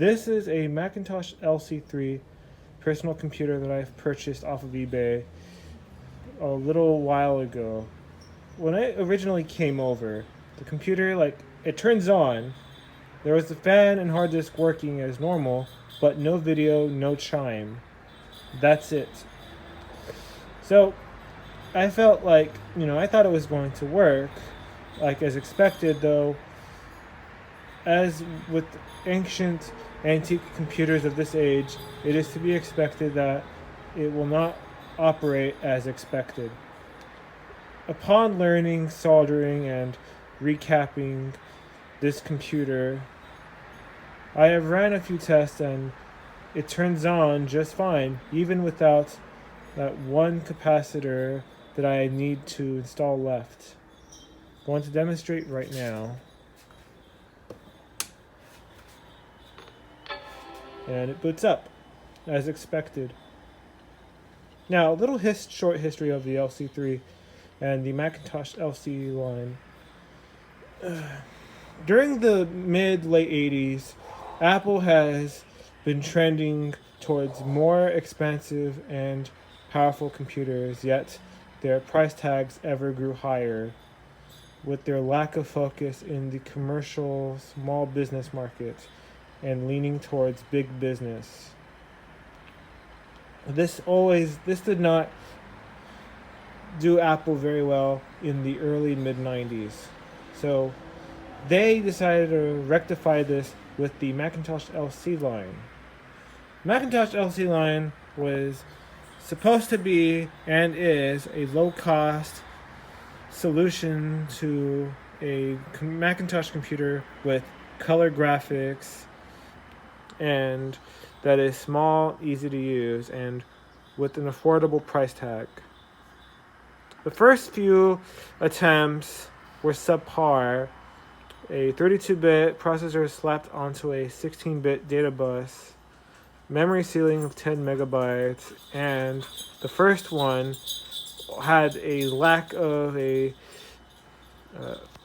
This is a Macintosh LC III personal computer that I've purchased off of eBay a little while ago. When I originally came over, the computer, it turns on. There was the fan and hard disk working as normal, but no video, no chime. That's it. So I felt I thought it was going to work, as expected, though. As with ancient antique computers of this age, it is to be expected that it will not operate as expected. Upon learning soldering and recapping this computer, I have ran a few tests and it turns on just fine, even without that one capacitor that I need to install left. I'm going to demonstrate right now. And it boots up, as expected. Now, a little short history of the LC3 and the Macintosh LC line. During the mid-late 80s, Apple has been trending towards more expensive and powerful computers, yet their price tags ever grew higher, with their lack of focus in the commercial small business market and leaning towards big business. This did not do Apple very well in the early mid-90s. So they decided to rectify this with the Macintosh LC line. Macintosh LC line was supposed to be and is a low-cost solution to a Macintosh computer with color graphics and that is small, easy to use, and with an affordable price tag. The first few attempts were subpar. A 32-bit processor slapped onto a 16-bit data bus, memory ceiling of 10 megabytes, and the first one had a lack of a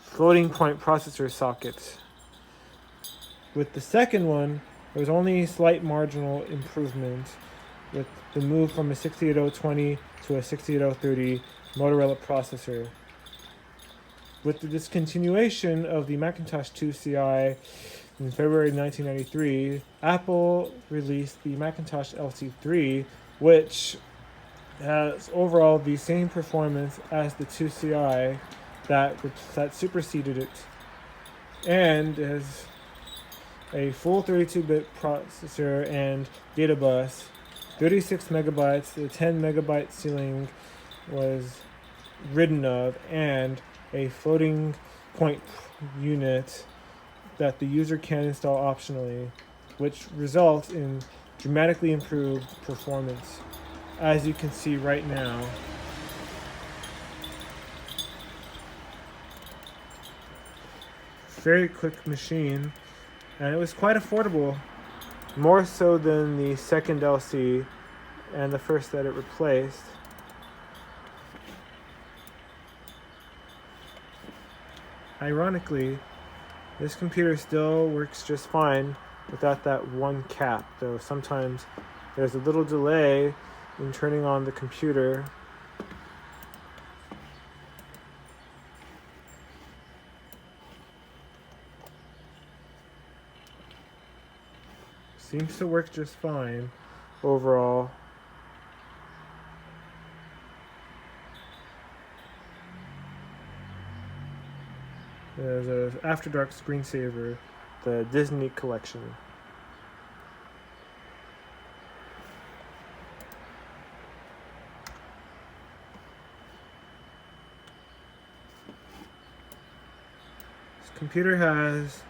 floating point processor socket. With the second one, there was only a slight marginal improvement with the move from a 68020 to a 68030 Motorola processor. With the discontinuation of the Macintosh 2 CI in February 1993, Apple released the Macintosh LC III, which has overall the same performance as the 2 CI that superseded it, and has a full 32-bit processor and data bus, 36 megabytes, the 10 megabyte ceiling was ridden of, and a floating point unit that the user can install optionally, which results in dramatically improved performance, as you can see right now. Very quick machine, and it was quite affordable, more so than the second LC and the first that it replaced. Ironically, this computer still works just fine without that one cap, though sometimes there's a little delay in turning on the computer. Seems to work just fine overall. There's an After Dark screensaver, the Disney collection. This computer has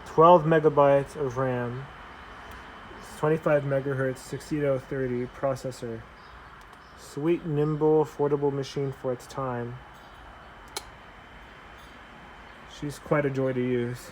12 megabytes of RAM. 25 megahertz 68030 processor. Sweet, nimble, affordable machine for its time. She's quite a joy to use.